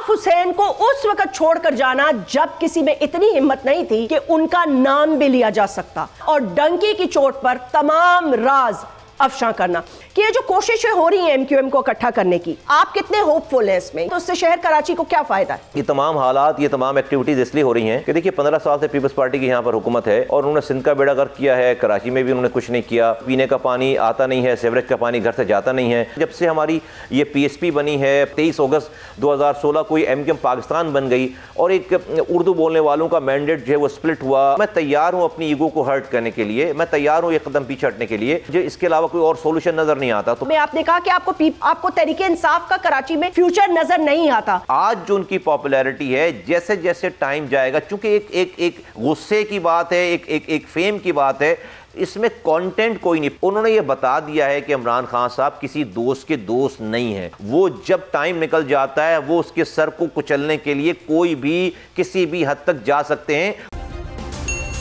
अल्ताफ हुसैन को उस वक्त छोड़कर जाना जब किसी में इतनी हिम्मत नहीं थी कि उनका नाम भी लिया जा सकता, और डंकी की चोट पर तमाम राज अफशा करना कि ये जो कोशिशें हो रही हैं एमक्यूएम को इकट्ठा करने की, आप कितने होपफुल हैं इसमें? तो उससे शहर कराची को क्या फायदा है? ये तमाम हालात, ये तमाम एक्टिविटीज इसलिए हो रही हैं कि देखिए 15 साल से पीपल्स पार्टी की यहाँ पर हुकूमत है और उन्होंने सिंध का बेड़ा गर्क किया है, कराची में भी उन्होंने कुछ नहीं किया, पीने का पानी आता नहीं है, सीवरेज का पानी घर से जाता नहीं है। जब से हमारी ये PSP बनी है 23 अगस्त 2016 को, ये एमक्यूएम पाकिस्तान बन गई और एक उर्दू बोलने वालों का मैंडेट जो है वो स्प्लिट हुआ। मैं तैयार हूँ अपनी ईगो को हर्ट करने के लिए, मैं तैयार हूँ एक कदम पीछे हटने के लिए, जो इसके अलावा कोई और सोल्यूशन नजर नहीं आता। तो आपने कहा कि आपको तहरीके इंसाफ का कराची में फ्यूचर नजर नहीं आता। आज जो उनकी पॉपुलैरिटी है, जैसे जैसे टाइम जाएगा, चूंकि एक गुस्से की बात है, एक फेम की बात है, इसमें कंटेंट कोई नहीं। उन्होंने ये बता दिया है कि इमरान खान साहब किसी दोस्त के दोस्त नहीं है। वो जब टाइम निकल जाता है वो उसके सर को कुचलने के लिए कोई भी किसी भी हद तक जा सकते हैं।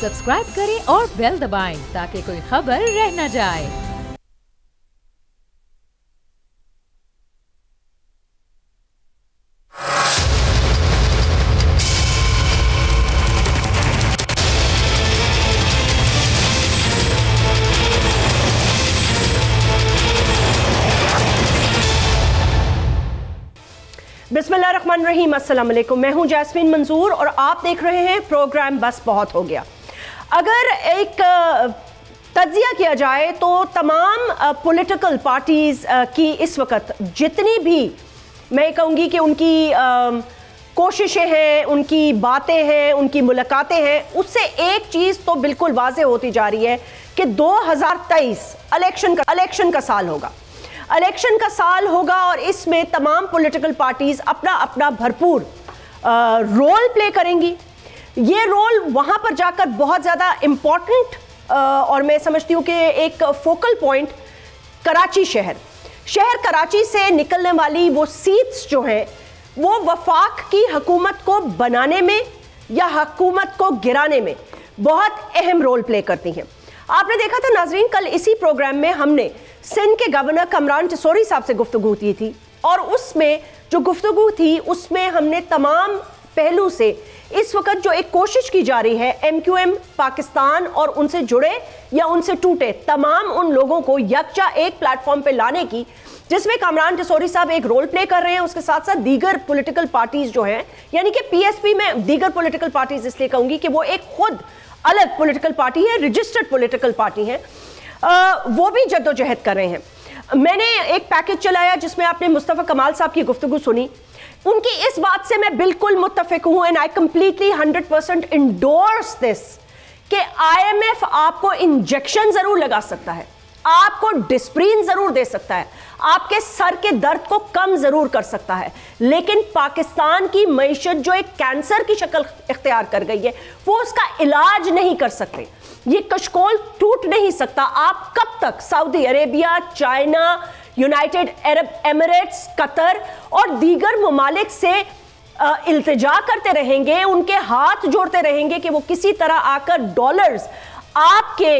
सब्सक्राइब करें और बेल दबाएं ताकि कोई खबर रह न जाए। बिस्मिल्लाहिर्रहमानिर्रहीम, अस्सलाम वालेकुम। मैं हूं जैस्मीन मंजूर और आप देख रहे हैं प्रोग्राम बस बहुत हो गया। अगर एक तज्जिया किया जाए तो तमाम पॉलिटिकल पार्टीज़ की इस वक्त जितनी भी, मैं कहूँगी कि उनकी कोशिशें हैं, उनकी बातें हैं, उनकी मुलाकातें हैं, उससे एक चीज़ तो बिल्कुल वाज़ेह होती जा रही है कि 2023 इलेक्शन का साल होगा। इलेक्शन का साल होगा और इसमें तमाम पॉलिटिकल पार्टीज अपना अपना भरपूर रोल प्ले करेंगी। ये रोल वहाँ पर जाकर बहुत ज़्यादा इम्पॉर्टेंट और मैं समझती हूँ कि एक फोकल पॉइंट कराची शहर कराची से निकलने वाली वो सीट्स जो हैं वो वफाक की हुकूमत को बनाने में या हुकूमत को गिराने में बहुत अहम रोल प्ले करती हैं। आपने देखा था नाजरीन, कल इसी प्रोग्राम में हमने सिंध के गवर्नर कमरान टिसोरी साहब से गुफ्तगू की थी और उसमें जो गुफ्तगू थी उसमें हमने तमाम पहलू से इस वक्त जो एक कोशिश की जा रही है एमक्यूएम पाकिस्तान और उनसे जुड़े या उनसे टूटे तमाम उन लोगों को यकजा एक प्लेटफॉर्म पे लाने की, जिसमें कमरान टिसोरी साहब एक रोल प्ले कर रहे हैं। उसके साथ साथ दीगर पॉलिटिकल पार्टीज जो हैं, यानी कि PSP में दीगर पॉलिटिकल पार्टीज इसलिए कहूंगी कि वो एक खुद अलग पॉलिटिकल पार्टी है, रजिस्टर्ड पॉलिटिकल पार्टी है, वो भी जद्दोजहद कर रहे हैं। मैंने एक पैकेज चलाया जिसमें आपने मुस्तफ़ा कमाल साहब की गुफ्तगू सुनी। उनकी इस बात से मैं बिल्कुल मुत्तफिक हूं and I completely 100% endorse this कि IMF आपको इंजेक्शन जरूर लगा सकता है, आपको डिस्प्रीन जरूर दे सकता है, आपके सर के दर्द को कम जरूर कर सकता है, लेकिन पाकिस्तान की मईशत जो एक कैंसर की शक्ल इख्तियार कर गई है वो उसका इलाज नहीं कर सकते। ये कशकोल टूट नहीं सकता। आप कब तक Saudi Arabia, China, United Arab Emirates, Qatar और दीगर ममालिक से इल्तिजा करते रहेंगे, उनके हाथ जोड़ते रहेंगे कि वो किसी तरह आकर डॉलर्स आपके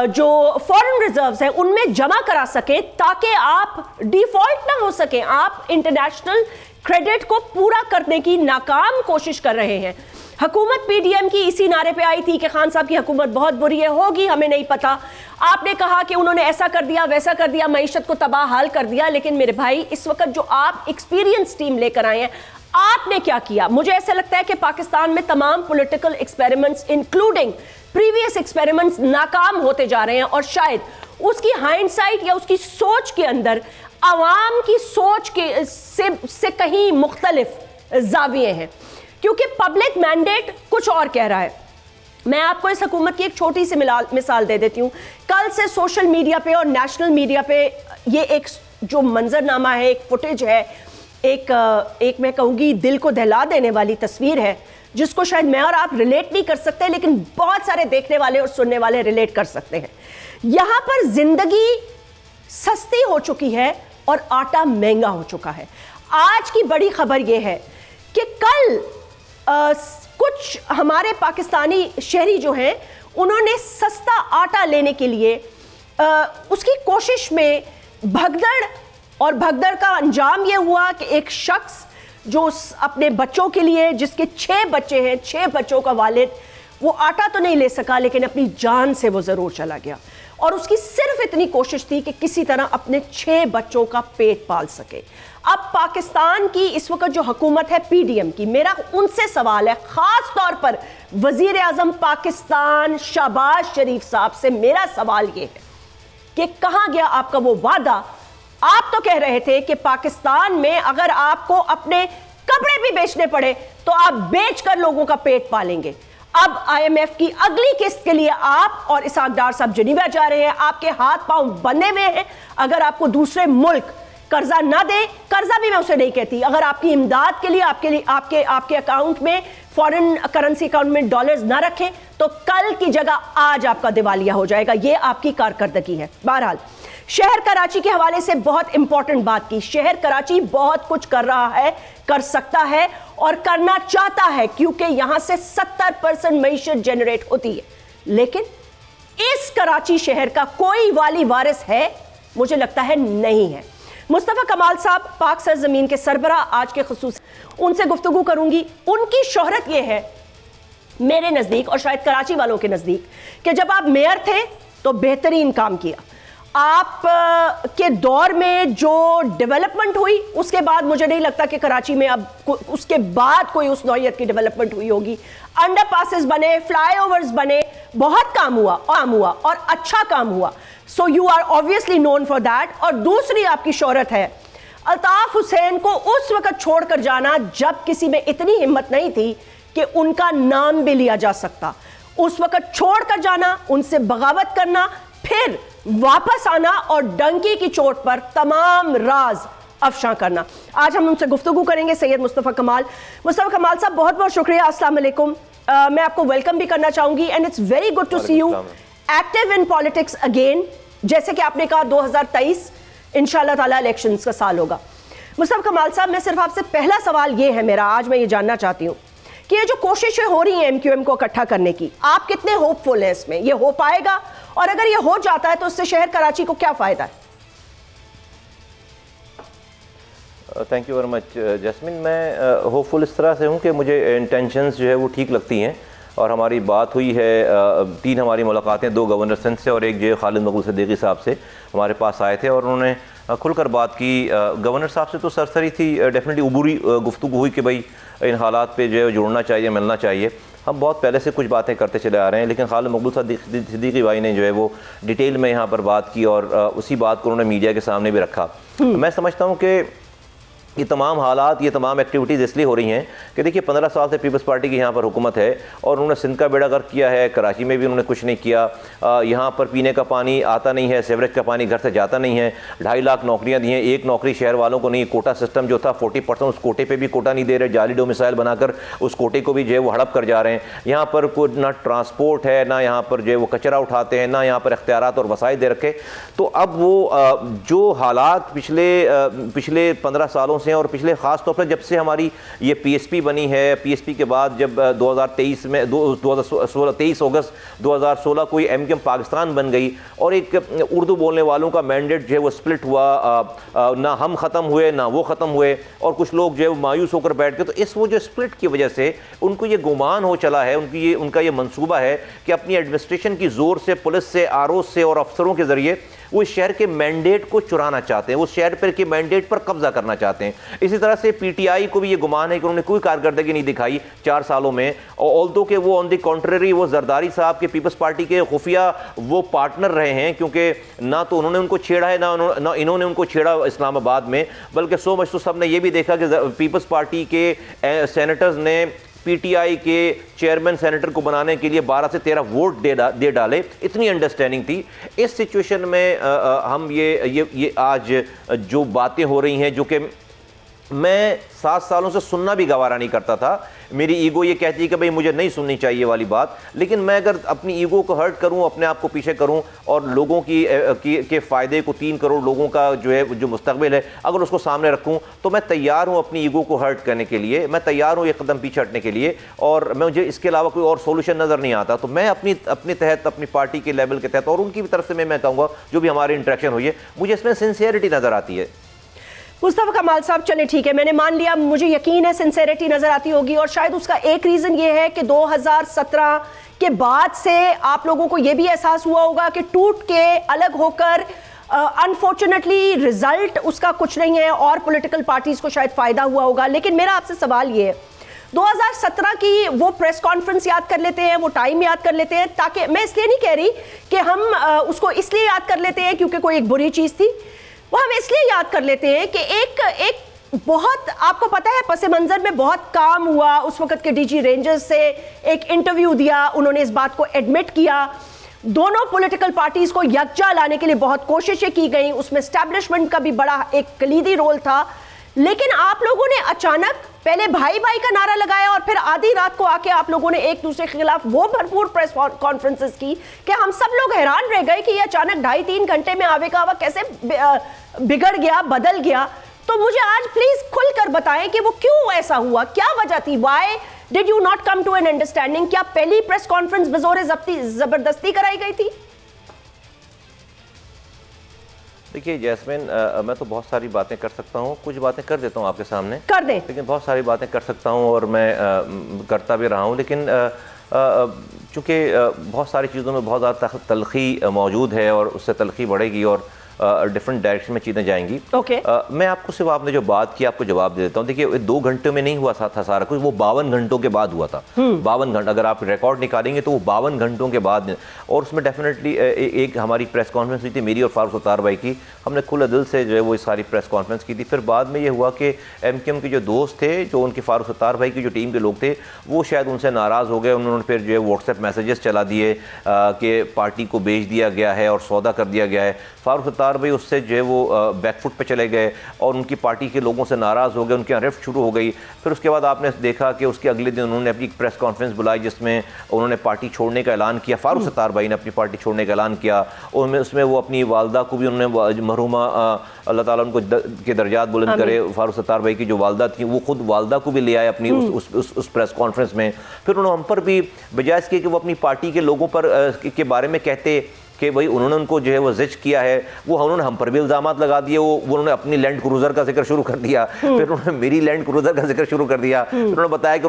जो फॉरेन रिजर्व्स हैं उनमें जमा करा सके ताकि आप डिफॉल्ट ना हो सके। आप इंटरनेशनल क्रेडिट को पूरा करने की नाकाम कोशिश कर रहे हैं। हुकूमत PDM की इसी नारे पे आई थी कि खान साहब की हुकूमत बहुत बुरी है, होगी हमें नहीं पता। आपने कहा कि उन्होंने ऐसा कर दिया, वैसा कर दिया, मईशत को तबाह हाल कर दिया, लेकिन मेरे भाई इस वक्त जो आप एक्सपीरियंस टीम लेकर आए हैं, आपने क्या किया? मुझे ऐसा लगता है कि पाकिस्तान में तमाम political experiments including previous experiments नाकाम होते जा रहे हैं और शायद उसकी हाइंडसाइट या उसकी सोच के अंदर आवाम की सोच के से कहीं मुख्तलिफ जाविये हैं, क्योंकि पब्लिक मैंडेट कुछ और कह रहा है। मैं आपको इस हुकूमत की एक छोटी सी मिसाल दे देती हूँ। कल से सोशल मीडिया पे और नेशनल मीडिया पे ये एक जो मंजरनामा है, एक फुटेज है, एक मैं कहूँगी दिल को दहला देने वाली तस्वीर है जिसको शायद मैं और आप रिलेट नहीं कर सकते, लेकिन बहुत सारे देखने वाले और सुनने वाले रिलेट कर सकते हैं। यहाँ पर जिंदगी सस्ती हो चुकी है और आटा महंगा हो चुका है। आज की बड़ी खबर यह है कि कल कुछ हमारे पाकिस्तानी शहरी जो हैं उन्होंने सस्ता आटा लेने के लिए उसकी कोशिश में भगदड़, और भगदड़ का अंजाम यह हुआ कि एक शख्स जो अपने बच्चों के लिए, जिसके 6 बच्चे हैं, 6 बच्चों का वालिद, वो आटा तो नहीं ले सका लेकिन अपनी जान से वो ज़रूर चला गया और उसकी सिर्फ इतनी कोशिश थी कि किसी तरह अपने 6 बच्चों का पेट पाल सके। अब पाकिस्तान की इस वक्त जो हुकूमत है पीडीएम की, मेरा उनसे सवाल है, ख़ास तौर पर वज़ीर आज़म पाकिस्तान शहबाज शरीफ साहब से मेरा सवाल ये है कि कहाँ गया आपका वो वादा? आप तो कह रहे थे कि पाकिस्तान में अगर आपको अपने कपड़े भी बेचने पड़े तो आप बेचकर लोगों का पेट पालेंगे। अब आईएमएफ की अगली किस्त के लिए आप और इसहाक डार साहब जिनीवा जा रहे हैं, आपके हाथ पांव बंधे हुए हैं। अगर आपको दूसरे मुल्क कर्जा ना दे, कर्जा भी मैं उसे नहीं कहती, अगर आपकी इमदाद के लिए आपके अकाउंट में, फॉरेन करेंसी अकाउंट में डॉलर्स ना रखें तो कल की जगह आज आपका दिवालिया हो जाएगा। यह आपकी कारकर्दगी है। बहरहाल, शहर कराची के हवाले से बहुत इंपॉर्टेंट बात की। शहर कराची बहुत कुछ कर रहा है, कर सकता है और करना चाहता है, क्योंकि यहां से 70% मईशत जनरेट होती है। लेकिन इस कराची शहर का कोई वाली वारिस है? मुझे लगता है नहीं है। मुस्तफा कमाल साहब पाक सरजमीन के सरबराह आज के खुसूस, उनसे गुफ्तगू करूंगी। उनकी शोहरत यह है मेरे नज़दीक और शायद कराची वालों के नज़दीक कि जब आप मेयर थे तो बेहतरीन काम किया। आप के दौर में जो डेवलपमेंट हुई उसके बाद मुझे नहीं लगता कि कराची में अब उसके बाद कोई उस नौयत की डेवलपमेंट हुई होगी। अंडरपासेस बने, फ्लाईओवर्स बने, बहुत काम हुआ और अच्छा काम हुआ। So you are obviously known for that. और दूसरी आपकी शोहरत है अल्ताफ हुसैन को उस वक्त छोड़कर जाना जब किसी में इतनी हिम्मत नहीं थी कि उनका नाम भी लिया जा सकता। उस वक्त छोड़कर जाना, उनसे बगावत करना, फिर वापस आना और डंकी की चोट पर तमाम राज अफशा करना। आज हम उनसे गुफ्तगू करेंगे। सैयद मुस्तफा कमाल साहब, बहुत बहुत शुक्रिया। अस्सलाम वालेकुम। मैं आपको वेलकम भी करना चाहूंगी and it's very good to see you active in politics again. जैसे कि आपने कहा 2023 इंशाल्लाह ताला इलेक्शंस का साल होगा। मुस्तफा कमाल साहब, मैं सिर्फ आपसे पहला सवाल ये है मेरा, आज मैं ये जानना चाहती हूँ कि ये जो कोशिशें हो रही हैं एमक्यूएम को इकट्ठा करने की, आप कितने होपफुल हैं इसमें? ये हो पाएगा? और अगर ये हो जाता है तो उससे शहर कराची को क्या फायदा है? Thank you very much Jasmine. मैं होपफुल इस तरह से हूँ कि मुझे इंटेंशंस जो है वो ठीक लगती हैं और हमारी बात हुई है, 3 हमारी मुलाकातें 2 गवर्नर सिंध से और एक जो खालिद मकबूल सिद्दीकी साहब से हमारे पास आए थे और उन्होंने खुलकर बात की। गवर्नर साहब से तो सरसरी थी, डेफिनेटली उबूरी गुफ्तगू हुई कि भाई इन हालात पे जो है जुड़ना चाहिए, मिलना चाहिए। हम बहुत पहले से कुछ बातें करते चले आ रहे हैं, लेकिन खालिद मकबूल सिद्दीकी भाई ने जो है वो डिटेल में यहाँ पर बात की और उसी बात को उन्होंने मीडिया के सामने भी रखा। मैं समझता हूँ कि ये तमाम हालात, ये तमाम एक्टिविटीज़ इसलिए हो रही हैं कि देखिए 15 साल से पीपल्स पार्टी की यहाँ पर हुकूमत है और उन्होंने सिंध का बेड़ा गर्क किया है, कराची में भी उन्होंने कुछ नहीं किया। यहाँ पर पीने का पानी आता नहीं है, सीवरेज का पानी घर से जाता नहीं है। 2.5 लाख नौकरियाँ दी हैं, एक नौकरी शहर वालों को नहीं। कोटा सिस्टम जो था 40%, उस कोटे पर भी कोटा नहीं दे रहे, जाली डोमिसाइल बनाकर उस कोटे को भी जो है वो हड़प कर जा रहे हैं। यहाँ पर कोई ना ट्रांसपोर्ट है, ना यहाँ पर जो है वो कचरा उठाते हैं, ना यहाँ पर इख्तियारात और वसाइल दे रखे। तो अब वो जो हालात पिछले 15 सालों से और पिछले खास तौर पर जब से हमारी ये पीएसपी बनी है, पीएसपी के बाद जब 2023 में 23 अगस्त 2016 को एमक्यूएम पाकिस्तान बन गई और एक उर्दू बोलने वालों का मैंडेट जो है वो स्प्लिट हुआ, ना हम ख़त्म हुए ना वो ख़त्म हुए और कुछ लोग जो है मायूस होकर बैठ गए। तो इस वो जो स्प्लिट की वजह से उनको ये गुमान हो चला है, उनका ये मंसूबा है कि अपनी एडमिनिस्ट्रेशन की ज़ोर से, पुलिस से, आरओ से और अफसरों के ज़रिए वो इस शहर के मैंडेट को चुराना चाहते हैं, वो शहर पर के मैंडेट पर कब्जा करना चाहते हैं। इसी तरह से पीटीआई को भी ये गुमान है कि उन्होंने कोई कारकर्दगी नहीं दिखाई 4 सालों में, और ऑल्दो के वो ऑन द कॉन्ट्ररी वो जरदारी साहब के पीपल्स पार्टी के खुफिया वो पार्टनर रहे हैं, क्योंकि ना तो उन्होंने उनको छेड़ा है ना इन्होंने उनको छेड़ा इस्लामाबाद में, बल्कि सो मच तो सबने ये भी देखा कि पीपल्स पार्टी के सेनेटर्स ने पीटीआई के चेयरमैन सेनेटर को बनाने के लिए 12 से 13 वोट दे डाले। इतनी अंडरस्टैंडिंग थी। इस सिचुएशन में हम ये आज जो बातें हो रही हैं, जो कि मैं 7 सालों से सुनना भी गवारा नहीं करता था, मेरी ईगो ये कहती है कि भाई मुझे नहीं सुननी चाहिए वाली बात, लेकिन मैं अगर अपनी ईगो को हर्ट करूं, अपने आप को पीछे करूं और लोगों के फ़ायदे को 3 करोड़ लोगों का जो है जो मुस्तकबिल है अगर उसको सामने रखूं, तो मैं तैयार हूं अपनी ईगो को हर्ट करने के लिए, मैं तैयार हूं एक कदम पीछे हटने के लिए, और मुझे इसके अलावा कोई और सोल्यूशन नज़र नहीं आता। तो मैं अपने तहत, अपनी पार्टी के लेवल के तहत और उनकी तरफ से मैं कहूँगा जो भी हमारी इंटरेक्शन हुई है, मुझे इसमें सिंसियरिटी नज़र आती है। मुस्तफा कमाल साहब, चले ठीक है, मैंने मान लिया, मुझे यकीन है सिंसेरिटी नजर आती होगी, और शायद उसका एक रीजन ये है कि 2017 के बाद से आप लोगों को यह भी एहसास हुआ होगा कि टूट के अलग होकर अनफॉर्चुनेटली रिजल्ट उसका कुछ नहीं है और पॉलिटिकल पार्टीज को शायद फायदा हुआ होगा। लेकिन मेरा आपसे सवाल ये है, 2017 की वो प्रेस कॉन्फ्रेंस याद कर लेते हैं, वो टाइम याद कर लेते हैं, ताकि मैं इसलिए नहीं कह रही कि हम उसको इसलिए याद कर लेते हैं क्योंकि कोई एक बुरी चीज थी, वो हम इसलिए याद कर लेते हैं कि एक बहुत, आपको पता है, पस मंजर में बहुत काम हुआ। उस वक्त के डीजी रेंजर्स से एक इंटरव्यू दिया, उन्होंने इस बात को एडमिट किया, दोनों पॉलिटिकल पार्टीज को यकजा लाने के लिए बहुत कोशिशें की गई, उसमें एस्टैब्लिशमेंट का भी बड़ा एक कलीदी रोल था। लेकिन आप लोगों ने अचानक पहले भाई भाई का नारा लगाया और फिर आधी रात को आके आप लोगों ने एक दूसरे के खिलाफ वो भरपूर प्रेस कॉन्फ्रेंसेस की कि हम सब लोग हैरान रह गए कि ये अचानक 2.5-3 घंटे में आवे का आवा कैसे बिगड़ गया, बदल गया। तो मुझे आज प्लीज खुलकर बताएं कि वो क्यों ऐसा हुआ, क्या वजह थी, why did you not come to an understanding? क्या पहली प्रेस कॉन्फ्रेंस बजोरे जबरदस्ती कराई गई थी? देखिए जैस्मिन, मैं तो बहुत सारी बातें कर सकता हूँ, कुछ बातें कर देता हूँ आपके सामने, कर दें, लेकिन बहुत सारी बातें कर सकता हूँ और मैं करता भी रहा हूँ। लेकिन चूँकि बहुत सारी चीज़ों में बहुत ज़्यादा तलखी मौजूद है और उससे तलखी बढ़ेगी और डिफरेंट डायरेक्शन में चीज़ें जाएंगी। मैं आपको सिर्फ आपने जो बात की आपको जवाब दे देता हूँ। देखिए 2 घंटे में नहीं हुआ था सारा कुछ, वो 52 घंटों के बाद हुआ था। 52 घंटे अगर आप रिकॉर्ड निकालेंगे तो वो 52 घंटों के बाद, और उसमें डेफिनेटली एक हमारी प्रेस कॉन्फ्रेंस हुई थी मेरी और फारूक सत्तार भाई की, हमने खुले दिल से जो है वो सारी प्रेस कॉन्फ्रेंस की थी। फिर बाद में ये हुआ कि MKM के जो दोस्त थे, जो उनके फारूक सत्तार भाई की जो टीम के लोग थे, वो शायद उनसे नाराज़ हो गए। उन्होंने फिर जो है व्हाट्सएप मैसेजेस चला दिए कि पार्टी को बेच दिया गया है और सौदा कर दिया गया है। फारूक सत्तार भाई उससे जो है वो बैकफुट पे चले गए और उनकी पार्टी के लोगों से नाराज़ हो गए, उनके यहाँ रिफ्ट शुरू हो गई। फिर उसके बाद आपने देखा कि उसके अगले दिन उन्होंने अपनी प्रेस कॉन्फ्रेंस बुलाई जिसमें उन्होंने पार्टी छोड़ने का ऐलान किया। फारूक सत्तार भाई ने अपनी पार्टी छोड़ने का ऐलान किया, और उसमें वो अपनी वालदा को भी उन्होंने, मरहुमा अल्लाह ताला उनको के दर्जात बुलंद करे, फारूक सत्तार भाई की जो वालदा थी वो खुद वालदा को भी ले आए अपनी उस प्रेस कॉन्फ्रेंस में। फिर उन्होंने हम पर भी बजाय इसके कि वो अपनी पार्टी के लोगों पर के बारे में कहते कि भाई उन्होंने उनको जो है वो जिच किया है, वो उन्होंने हम पर भी इल्ज़ामात लगा दिए। वो उन्होंने अपनी लैंड क्रूज़र का जिक्र शुरू कर दिया, फिर उन्होंने मेरी लैंड क्रूज़र का जिक्र शुरू कर दिया, फिर उन्होंने बताया कि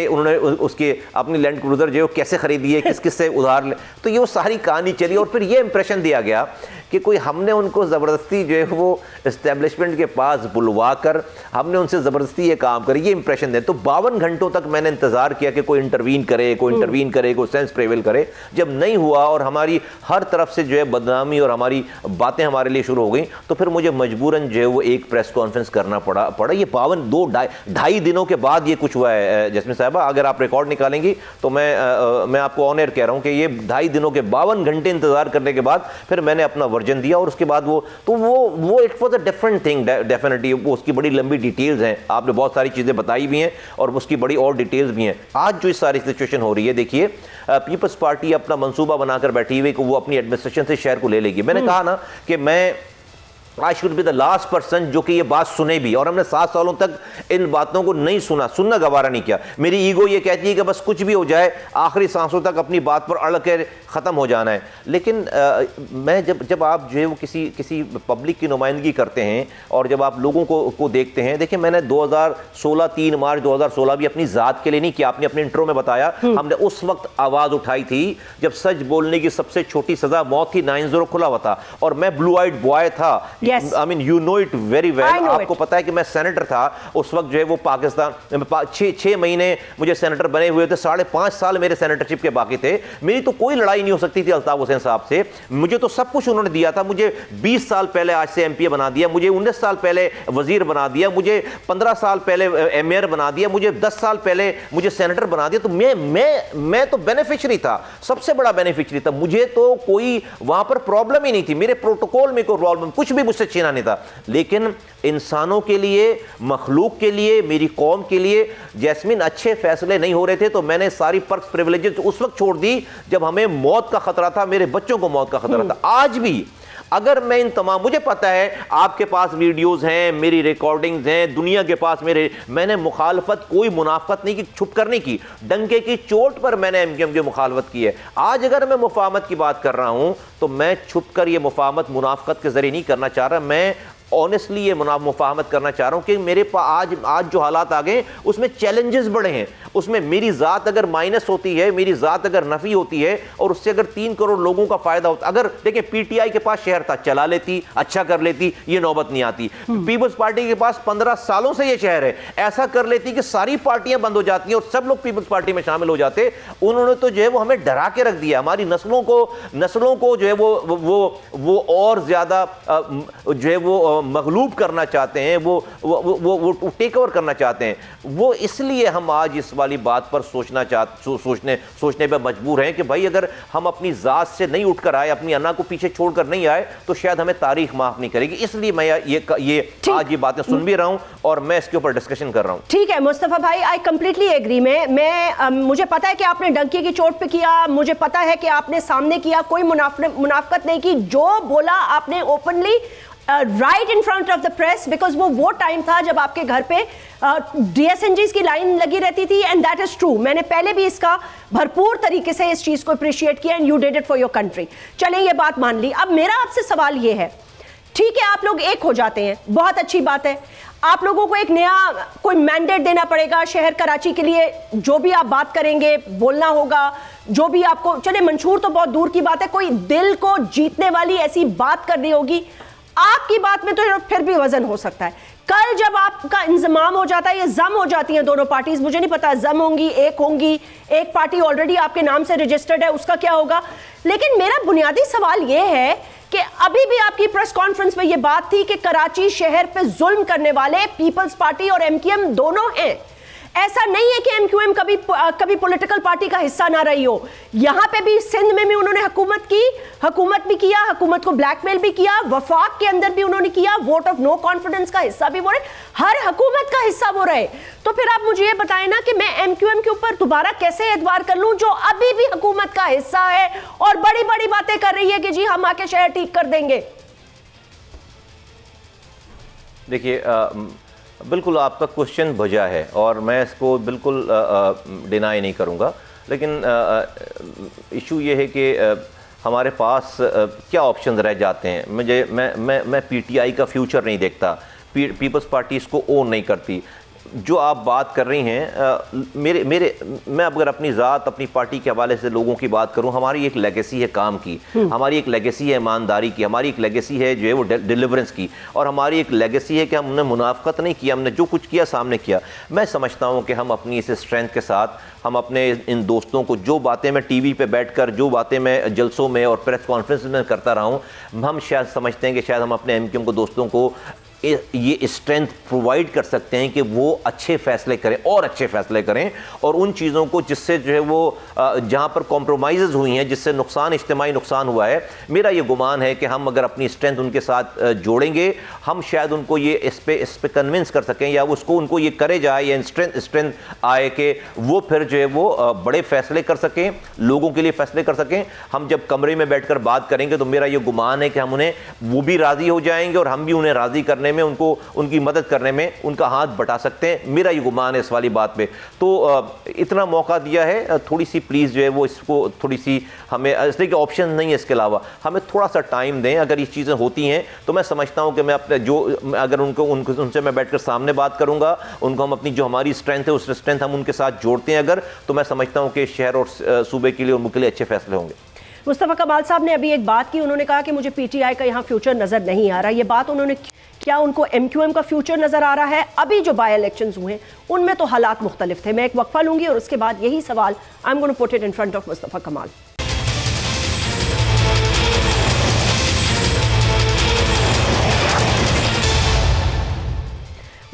उन्होंने उसके अपनी लैंड क्रूज़र जो है कैसे खरीदी है, किस किस से उधार ले। तो ये वो सारी कहानी चली और फिर ये इंप्रेशन दिया गया कि कोई हमने उनको ज़बरदस्ती जो है वो इस्टेब्लिशमेंट के पास बुलवा कर हमने उनसे ज़बरदस्ती ये काम करी, ये इंप्रेशन दे। तो 52 घंटों तक मैंने इंतज़ार किया कि कोई इंटरवीन करे, कोई सेंस प्रेवेल करे। जब नहीं हुआ और हमारी हर तरफ से जो है बदनामी और हमारी बातें हमारे लिए शुरू हो गई, तो फिर मुझे मजबूरन जो है वो एक प्रेस कॉन्फ्रेंस करना पड़ा। ये 2-2.5 दिनों के बाद ये कुछ हुआ है जैस्मिन साहिबा। अगर आप रिकॉर्ड निकालेंगी तो मैं आपको ऑन एयर कह रहा हूँ कि ये 2.5 दिनों के 52 घंटे इंतजार करने के बाद फिर मैंने अपना वर्जन दिया। और उसके बाद वो it was a different thing definitely. वो उसकी बड़ी लंबी डिटेल्स हैं, आपने बहुत सारी चीज़ें बताई भी हैं और उसकी बड़ी और डिटेल्स भी हैं। आज जो इस सारी सिचुएशन हो रही है, देखिए पीपल्स पार्टी अपना मंसूबा बनाकर बैठी हुई कि वो अपनी एडमिनिस्ट्रेशन से शहर को ले लेगी। मैंने कहा ना कि मैं I should be the last person जो कि ये बात सुने भी, और हमने 7 सालों तक इन बातों को नहीं सुनना गवारा नहीं किया। मेरी ईगो ये कहती है कि बस कुछ भी हो जाए आखिरी सांसों तक अपनी बात पर अड़ के ख़त्म हो जाना है। लेकिन मैं जब आप जो है वो किसी पब्लिक की नुमाइंदगी करते हैं और जब आप लोगों को देखते हैं, देखिए मैंने 2016 3 मार्च 2016 भी अपनी ज़ात के लिए नहीं किया, आपने अपने इंट्रो में बताया। हमने उस वक्त आवाज़ उठाई थी जब सच बोलने की सबसे छोटी सज़ा मौत थी, 9-0 खुला हुआ था और मैं ब्लू आइड बॉय था। I mean you know it very well. आपको पता है कि मैं सेनेटर था उस वक्त जो है वो पाकिस्तान 6 महीने मुझे सेनेटर बने हुए थे, 5.5 साल मेरे सेनेटरशिप के बाकी थे। मेरी तो कोई लड़ाई नहीं हो सकती थी अल्ताफ हुसैन साहब से, मुझे तो सब कुछ उन्होंने दिया था। मुझे 20 साल पहले आज से एमपीए बना दिया, मुझे 19 साल पहले वजीर बना दिया, मुझे 15 साल पहले मेयर बना दिया, मुझे 10 साल पहले मुझे सेनेटर बना दिया। तो मैं तो बेनिफिशियरी था, सबसे बड़ा बेनिफिशियरी था। मुझे तो कोई वहां पर प्रॉब्लम ही नहीं थी, मेरे प्रोटोकॉल में कोई प्रॉब्लम, कुछ भी मुझसे छीना नहीं था। लेकिन इंसानों के लिए, मखलूक के लिए, मेरी कौम के लिए जैस्मिन अच्छे फैसले नहीं हो रहे थे, तो मैंने सारी पर्क्स प्रिविलेजेस उस वक्त छोड़ दी जब हमें मौत का खतरा था, मेरे बच्चों को मौत का खतरा था। आज भी अगर मैं इन तमाम, मुझे पता है आपके पास वीडियोस हैं, मेरी रिकॉर्डिंग्स हैं, दुनिया के पास मैंने मुखालफत, कोई मुनाफत नहीं की, छुप करने की, डंके की चोट पर मैंने एमकेएम की मुखालफत की है। आज अगर मैं मुफाहमत की बात कर रहा हूं तो मैं छुप कर ये मुफाहमत मुनाफत के जरिए नहीं करना चाह रहा, मैं ऑनेस्टली ये मुफाहमत करना चाह रहा हूं कि मेरे पास आज जो हालात आ गए उसमें चैलेंजेस बड़े हैं, उसमें मेरी ज़ात अगर माइनस होती है, मेरी ज़ात अगर नफ़ी होती है और उससे अगर 3 करोड़ लोगों का फायदा होता, अगर देखिए पीटीआई के पास शहर था, चला लेती, अच्छा कर लेती, ये नौबत नहीं आती। पीपल्स पार्टी के पास 15 सालों से ये शहर है, ऐसा कर लेती कि सारी पार्टियां बंद हो जाती हैं और सब लोग पीपल्स पार्टी में शामिल हो जाते। उन्होंने तो जो है वो हमें डरा के रख दिया, हमारी नस्लों को जो है वो और ज्यादा जो है वो मगलूब करना चाहते हैं, वो टेक ओवर करना चाहते हैं। वो इसलिए हम आज इस वाली बात पर सोचने पर मजबूर हैं कि भाई अगर हम अपनी जात से नहीं उठकर आए, अपनी अन्ना को पीछे छोड़कर नहीं आए तो शायद हमें तारीख माफ नहीं करेगी। इसलिए मैं ये आज ये बातें सुन भी रहा हूं और मैं इसके ऊपर डिस्कशन कर रहा हूं। ठीक है मुस्तफा भाई, आई कंप्लीटली एग्री। मुझे पता है कि आपने डंकी की चोट पे किया, मुझे पता है कि आपने सामने किया, कोई मुनाफकत नहीं की, जो बोला आपने openly right in front of the press, because वो टाइम था जब आपके घर पे DSNGs की लाइन लगी रहती थी, एंड दैट इज ट्रू। मैंने पहले भी इसका भरपूर तरीके से इस चीज को अप्रिशिएट किया, and you did it for your country. चलें, ये बात मान ली। अब मेरा आपसे सवाल ये है, ठीक है आप लोग एक हो जाते हैं, बहुत अच्छी बात है, आप लोगों को एक नया कोई मैंडेट देना पड़ेगा शहर कराची के लिए, जो भी आप बात करेंगे बोलना होगा, जो भी आपको, चले मंशूर तो बहुत दूर की बात है, कोई दिल को जीतने वाली ऐसी बात करनी होगी। आपकी बात में तो फिर भी वजन हो सकता है। कल जब आपका इंजमाम हो जाता है, ये जम हो जाती हैं दोनों पार्टीज, मुझे नहीं पता जम होंगी एक पार्टी ऑलरेडी आपके नाम से रजिस्टर्ड है, उसका क्या होगा। लेकिन मेरा बुनियादी सवाल ये है कि अभी भी आपकी प्रेस कॉन्फ्रेंस में ये बात थी कि कराची शहर पे जुल्म करने वाले पीपल्स पार्टी और MQM दोनों हैं। ऐसा नहीं है कि MQM कभी पॉलिटिकल पार्टी का हिस्सा ना रही हो। यहां पे भी सिंध में भी उन्होंने हुकूमत भी किया, हुकूमत को ब्लैकमेल भी किया, वफाक के अंदर भी उन्होंने किया, वोट ऑफ नो कॉन्फिडेंस का हिस्सा भी वो रहे, हर हुकूमत का हिस्सा वो रहे। तो फिर आप मुझे ये बताएं ना कि मैं MQM के ऊपर दोबारा कैसे एतबार कर लूं, जो अभी भी हुकूमत का हिस्सा है और बड़ी बड़ी बातें कर रही है कि जी हम आके शहर ठीक कर देंगे। देखिए बिल्कुल आपका क्वेश्चन भजा है और मैं इसको बिल्कुल डिनाई नहीं करूँगा, लेकिन इशू ये है कि हमारे पास क्या ऑप्शन रह जाते हैं। मैं PTI का फ्यूचर नहीं देखता, पीपल्स पार्टी इसको ओन नहीं करती। जो आप बात कर रही हैं मैं अगर अपनी ज़ात अपनी पार्टी के हवाले से लोगों की बात करूं, हमारी एक लेगेसी है काम की, हमारी एक लेगेसी है ईमानदारी की, हमारी एक लेगेसी है जो है वो डिलीवरेंस की, और हमारी एक लेगेसी है कि हमने मुनाफकत नहीं किया, हमने जो कुछ किया सामने किया। मैं समझता हूं कि हम अपनी इस स्ट्रेंथ के साथ हम अपने इन दोस्तों को, जो बातें मैं TV पे बैठकर, जो बातें मैं जलसों में और प्रेस कॉन्फ्रेंस में करता रहा हूँ, हम शायद समझते हैं कि शायद हम अपने MQM को दोस्तों को ये स्ट्रेंथ प्रोवाइड कर सकते हैं कि वो अच्छे फैसले करें और अच्छे फैसले करें, और उन चीज़ों को जिससे जो है वो जहाँ पर कॉम्प्रोमाइज़ हुई हैं, जिससे नुकसान, इज्तिमाई नुकसान हुआ है, मेरा ये गुमान है कि हम अगर अपनी स्ट्रेंथ उनके साथ जोड़ेंगे, हम शायद उनको ये इस पे कन्विंस कर सकें, या उनको ये करे जाए, या स्ट्रेंथ आए कि वो फिर जो है वो बड़े फैसले कर सकें, लोगों के लिए फैसले कर सकें। हम जब कमरे में बैठकर बात करेंगे तो मेरा ये गुमान है कि हम उन्हें, वो भी राज़ी हो जाएंगे और हम भी उन्हें राज़ी करने में, उनको उनकी मदद करने में उनका हाथ बटा सकते हैं। मेरा ये गुमान है इस वाली बात पे। तो इतना मौका दिया है, थोड़ी सी प्लीज़ जो है वो इसको थोड़ी सी हमें, इसलिए कि ऑप्शन नहीं है इसके अलावा, हमें थोड़ा सा टाइम दें। अगर ये चीज़ें होती हैं तो मैं समझता हूं कि मैं अपने अगर उनसे मैं बैठकर सामने बात करूंगा, उनको हम अपनी जो हमारी स्ट्रेंथ है उस स्ट्रेंथ हम उनके साथ जोड़ते हैं अगर, तो मैं समझता हूं कि शहर और सूबे के लिए और मुल्क के लिए अच्छे फैसले होंगे। मुस्तफा कमाल साहब ने अभी एक बात की, उन्होंने कहा कि मुझे PTI का यहाँ फ्यूचर नज़र नहीं आ रहा। ये बात उन्होंने, क्या उनको MQM का फ्यूचर नज़र आ रहा है? अभी जो बाय इलेक्शंस हुए उनमें तो हालात मुख्तलिफ थे। मैं एक वक्फा लूंगी और उसके बाद यही सवाल I am going to put it in front of Mustafa Kamal.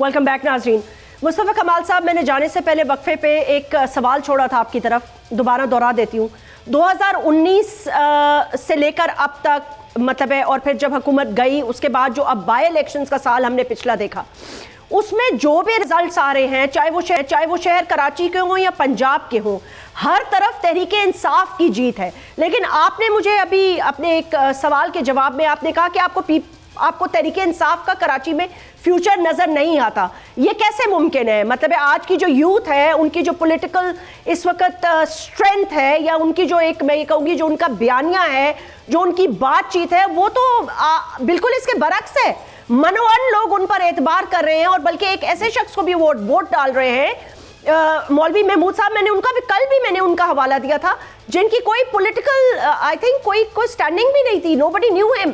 Welcome back नाजरीन। मुस्तफा कमाल साहब, मैंने जाने से पहले वक्फे पे एक सवाल छोड़ा था आपकी तरफ, दोबारा दोहरा देती हूँ। 2019 से लेकर अब तक मतलब है, और फिर जब हुकूमत गई उसके बाद जो अब बाय इलेक्शंस का साल हमने पिछला देखा, उसमें जो भी रिजल्ट्स आ रहे हैं, चाहे वो शहर कराची के हों या पंजाब के हों, हर तरफ तहरीके इंसाफ की जीत है। लेकिन आपने मुझे अभी अपने एक सवाल के जवाब में आपने कहा कि आपको तहरीके इंसाफ का कराची में फ्यूचर नजर नहीं आता। ये कैसे मुमकिन है? मतलब आज की जो यूथ है, उनकी जो पॉलिटिकल इस वक्त स्ट्रेंथ है, या उनकी जो एक, मैं ये कहूँगी जो उनका बयानिया है, जो उनकी बातचीत है, वो तो बिल्कुल इसके बरक्स है। मनोअन लोग उन पर एतबार कर रहे हैं और बल्कि एक ऐसे शख्स को भी वोट डाल रहे हैं, मौलवी महमूद साहब, मैंने उनका हवाला दिया था, जिनकी कोई पॉलिटिकल आई थिंक कोई स्टैंडिंग भी नहीं थी, नोबडी न्यू हिम।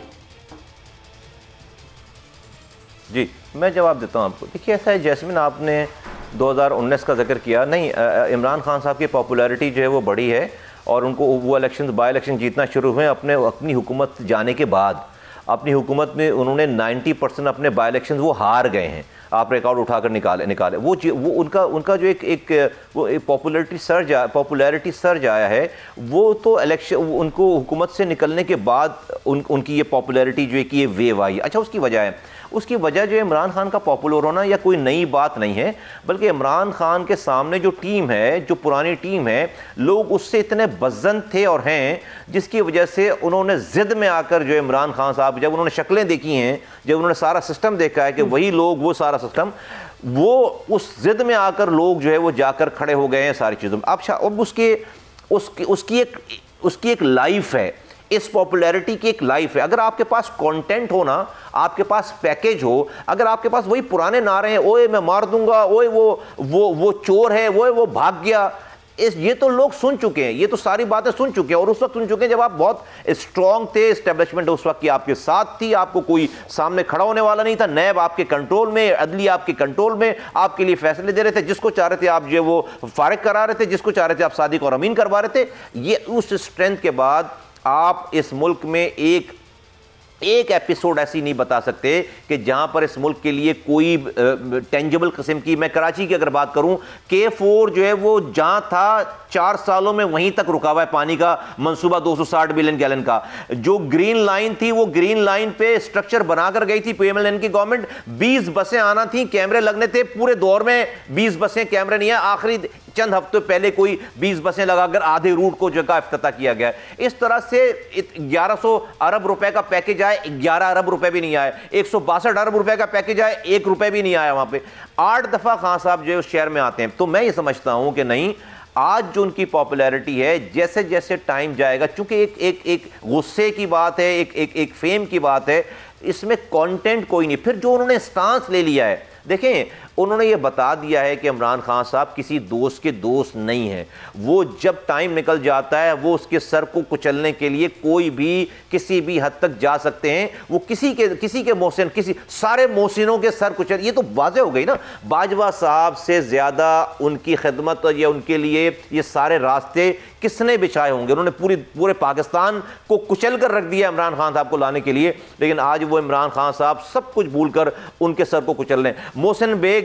जी मैं जवाब देता हूं आपको। देखिए ऐसा है जैस्मिन, आपने 2019 का जिक्र किया, नहीं इमरान खान साहब की पॉपुलैरिटी जो है वो बढ़ी है और उनको वो बाई इलेक्शन जीतना शुरू हुए अपनी हुकूमत जाने के बाद। अपनी हुकूमत में उन्होंने 90% अपने बाई इलेक्शन वो हार गए हैं, आप रिकॉर्ड उठाकर निकाले वो उनका जो एक पॉपुलैरिटी सर्ज आया है, वो तो इलेक्शन उनको हुकूमत से निकलने के बाद उनकी ये पॉपुलैरिटी जो है कि ये वेव आई। अच्छा उसकी वजह जो इमरान खान का पॉपुलर होना या कोई नई बात नहीं है, बल्कि इमरान खान के सामने जो टीम है, जो पुरानी टीम है, लोग उससे इतने बज़्ज़न थे और हैं, जिसकी वजह से उन्होंने ज़िद में आकर जो इमरान खान साहब, जब उन्होंने शक्लें देखी हैं, जब उन्होंने सारा सिस्टम देखा है कि वही लोग, वो सारा सिस्टम, वो उस ज़िद में आकर लोग जो है वो जाकर खड़े हो गए हैं सारी चीज़ों में। अब उसकी एक लाइफ है, इस पॉपुलैरिटी की एक लाइफ है। अगर आपके पास कंटेंट हो ना, आपके पास पैकेज हो, अगर आपके पास वही पुराने नारे हैं, ओए मैं मार दूंगा, ओए वो चोर है, वो भाग गया, ये तो लोग सुन चुके हैं, ये तो सारी बातें सुन चुके हैं। और उस वक्त सुन चुके हैं जब आप बहुत स्ट्रांग थे, एस्टेब्लिशमेंट उस वक्त की आपके साथ थी, आपको कोई सामने खड़ा होने वाला नहीं था, नैब आपके कंट्रोल में, अदलिया आपके कंट्रोल में, आपके लिए फैसले दे रहे थे, जिसको चाह रहे थे आप जो वो फारिग करा रहे थे, जिसको चाह रहे थे आप सादिक और अमीन करवा रहे थे। ये उस स्ट्रेंथ के बाद आप इस मुल्क में एक एपिसोड ऐसी नहीं बता सकते कि जहां पर इस मुल्क के लिए कोई टेंजिबल किस्म की, मैं कराची की अगर बात करूं, K4 जो है वो जहां था 4 सालों में वहीं तक रुका हुआ है पानी का मंसूबा 260 बिलियन गैलन का। जो ग्रीन लाइन थी, वो ग्रीन लाइन पे स्ट्रक्चर बनाकर गई थी PMLN की गवर्नमेंट, 20 बसें आना थी, कैमरे लगने थे, पूरे दौर में 20 बसें कैमरे नहीं है, आखिरी चंद हफ्तों पहले कोई 20 बसें लगाकर आधे रूट को जगह इफ्तिताह किया गया। इस तरह से 1100 अरब रुपए का पैकेज आए, 11 अरब रुपए भी नहीं आए, 162 अरब रुपए का पैकेज आए, 1 रुपए भी नहीं आया। वहां पे 8 दफा खान साहब जो उस शहर में आते हैं। तो मैं ये समझता हूं कि नहीं, आज जो उनकी पॉपुलैरिटी है, जैसे जैसे टाइम जाएगा, चूंकि एक गुस्से की बात है, एक फेम की बात है, इसमें कंटेंट कोई नहीं। फिर जो उन्होंने स्टांस ले लिया है, देखें उन्होंने ये बता दिया है कि इमरान खान साहब किसी दोस्त के दोस्त नहीं है। वो जब टाइम निकल जाता है, वो उसके सर को कुचलने के लिए कोई भी किसी भी हद तक जा सकते हैं। वो किसी के मोहसिन, सारे मोहसिनों के सर कुचल, ये तो वाज़ेह हो गई ना। बाजवा साहब से ज़्यादा उनकी खिदमत या उनके लिए ये सारे रास्ते किसने बिछाए होंगे। उन्होंने पूरे पाकिस्तान को कुचल कर रख दिया इमरान खान साहब को लाने के लिए, लेकिन आज वो इमरान खान साहब सब कुछ भूल कर उनके सर को कुचल रहे हैं। मोहसिन बेग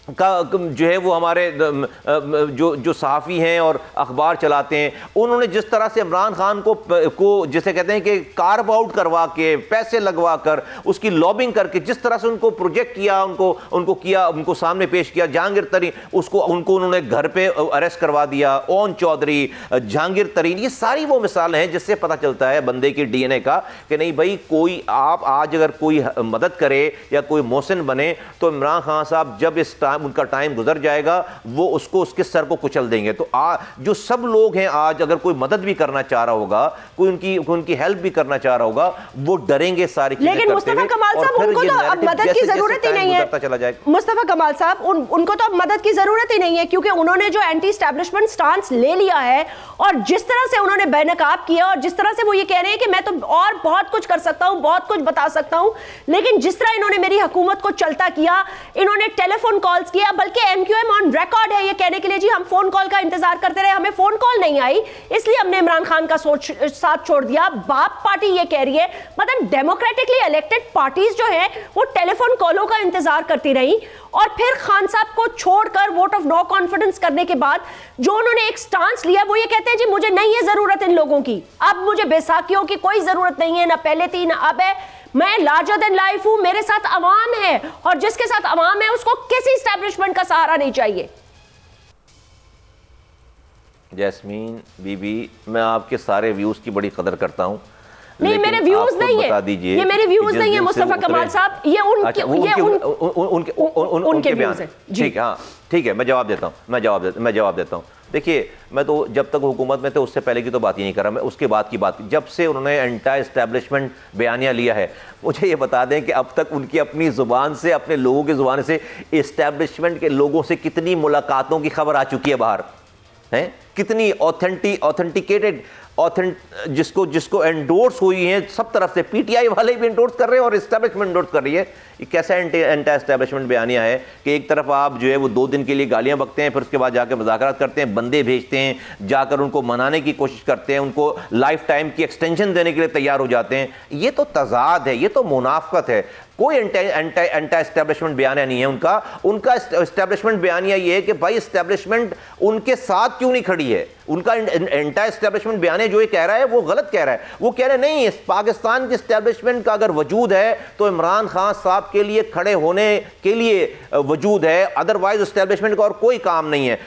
का जो है वो हमारे जो सहाफ़ी हैं और अखबार चलाते हैं, उन्होंने जिस तरह से इमरान खान को जिसे कहते हैं कि कार्व आउट करवा के, पैसे लगवा कर, उसकी लॉबिंग करके जिस तरह से उनको प्रोजेक्ट किया, उनको सामने पेश किया। जहांगीर तरीन उनको उन्होंने घर पे अरेस्ट करवा दिया, ओन चौधरी, जहांगीर तरीन, ये सारी वो मिसालें हैं जिससे पता चलता है बंदे की DNA का कि नहीं भाई, कोई आप आज अगर कोई मदद करे या कोई मोहसिन बने तो इमरान खान साहब जब उनका टाइम गुजर जाएगा वो उसके सर को कुचल देंगे। तो जो सब लोग हैं आज, अगर कोई मदद भी करना चाह रहा होगा, कोई उनकी हेल्प भी करना चाह रहा होगा, वो डरेंगे सारी चीजें करते हुए। लेकिन मुस्तफा कमाल साहब, उनको तो अब मदद की जरूरत ही नहीं है। मुस्तफा कमाल साहब, उनको तो अब मदद की जरूरत ही नहीं है, क्योंकि उन्होंने जो एंटी एस्टैब्लिशमेंट स्टांस ले लिया है और जिस तरह से उन्होंने बेनकाब किया और जिस तरह से वो ये कह रहे हैं कि मैं तो और बहुत कुछ कर सकता हूं, बहुत कुछ बता सकता हूं, लेकिन जिस तरह इन्होंने मेरी हुकूमत को चलता किया, इन्होंने टेलीफोन कॉल्स किया, बल्कि MQM ऑन रिकॉर्ड है ये कहने के लिए, जी हम फोन कॉल का इंतजार करते रहे, हमें फोन कॉल नहीं आई, इसलिए हमने इमरान खान का साथ छोड़ दिया। बाप पार्टी ये कह रही है, मतलब डेमोक्रेटिकली इलेक्टेड पार्टीज जो है वो टेलीफोन कॉलों का इंतजार करती रही, और फिर खान साहब को छोड़कर वोट ऑफ नो कॉन्फिडेंस करने के बाद जो उन्होंने एक स्टांस लिया, वो ये कहते हैं जी मुझे नहीं है जरूरत इन लोगों की, अब मुझे बैसाखियों की कोई जरूरत नहीं है, ना पहले थी ना अब है, मैं लार्जर देन लाइफ हूं, मेरे साथ अवाम है, और जिसके साथ अवाम है उसको किसी एस्टैब्लिशमेंट का सहारा नहीं चाहिए। जैस्मीन बीबी, मैं आपके सारे व्यूज की बड़ी कदर करता हूं, नहीं, मेरे व्यूज नहीं है, ये मेरे व्यूज नहीं है मुस्तफा कमाल साहब, ये उनके बयान है। ठीक है, हाँ ठीक है, मैं जवाब देता हूँ। देखिए, मैं तो जब तक हुकूमत में थे उससे पहले की तो बात ही नहीं कर रहा, मैं उसके बाद की बात, जब से उन्होंने एंटी एस्टैब्लिशमेंट बयानिया लिया है, मुझे ये बता दें कि अब तक उनकी अपनी ज़ुबान से, अपने लोगों की ज़ुबान से एस्टैब्लिशमेंट के लोगों से कितनी मुलाकातों की खबर आ चुकी है बाहर, हैं कितनी ऑथेंटिकेटेड जिसको एंडोर्स हुई है सब तरफ से, पीटीआई वाले भी एंडोर्स कर रहे हैं और एस्टैब्लिशमेंट एंडोर्स कर रही है। ये कैसा एंटी एस्टैब्लिशमेंट बयानिया है कि एक तरफ आप जो है वो 2 दिन के लिए गालियां बकते हैं, फिर उसके बाद जाकर मुज़ाकरात करते हैं, बंदे भेजते हैं, जाकर उनको मनाने की कोशिश करते हैं, उनको लाइफ टाइम की एक्सटेंशन देने के लिए तैयार हो जाते हैं। ये तो तजाद है, ये तो मुनाफकत है। कोई एंटी एस्टैब्लिशमेंट बयानिया नहीं है उनका एस्टैब्लिशमेंट बयानिया ये है कि भाई एस्टैब्लिशमेंट उनके साथ क्यों नहीं खड़ी है। उनका एंटी एस्टैब्लिशमेंट बयानिया जो ये कह रहा है वो गलत कह रहा है। वो कह रहे हैं नहीं, पाकिस्तान के एस्टैब्लिशमेंट का अगर वजूद है तो इमरान खान साहब के लिए खड़े होने के लिए वजूद है, अदरवाइज एस्टैब्लिशमेंट का और कोई काम नहीं है।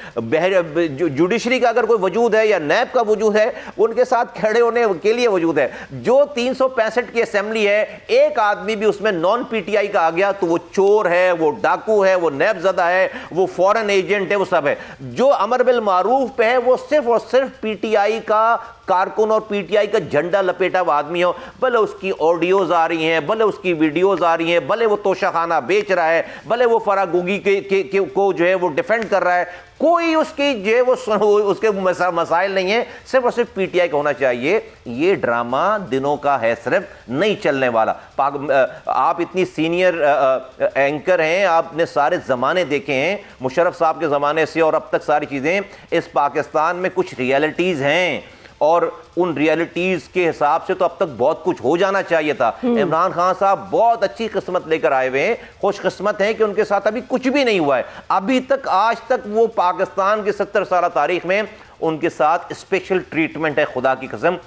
जुडिशरी का अगर कोई वजूद है या नैब का वजूद है, उनके साथ खड़े होने के लिए वजूद है। जो 365 की असेंबली है, एक आदमी भी उसमें नॉन पीटीआई का आ गया तो वो चोर है, वो डाकू है, वो नैबज़दा है, वो फॉरेन एजेंट है, वो सब है। जो अमर बिल मारूफ पे है वो सिर्फ और सिर्फ पीटीआई का कारकुन और पीटीआई का झंडा लपेटा हुआ आदमी हो, भले उसकी ऑडियोज आ रही हैं, भले उसकी वीडियोज आ रही हैं, भले वो तोशाखाना बेच रहा है, भले वो फरागुगी को जो है वो डिफेंड कर रहा है, कोई उसकी जो है वो उसके मसाइल नहीं है, सिर्फ और सिर्फ पीटीआई का होना चाहिए। ये ड्रामा दिनों का है, सिर्फ नहीं चलने वाला। आप इतनी सीनियर एंकर हैं, आपने सारे ज़माने देखे हैं, मुशर्रफ साहब के ज़माने से और अब तक सारी चीज़ें। इस पाकिस्तान में कुछ रियलिटीज़ हैं और उन रियलिटीज के हिसाब से तो अब तक बहुत कुछ हो जाना चाहिए था। इमरान खान साहब बहुत अच्छी किस्मत लेकर आए हुए हैं, खुशकिस्मत हैं कि उनके साथ अभी कुछ भी नहीं हुआ है। अभी तक आज तक वो पाकिस्तान की 70 साल तारीख में उनके साथ स्पेशल ट्रीटमेंट है, खुदा की कसम।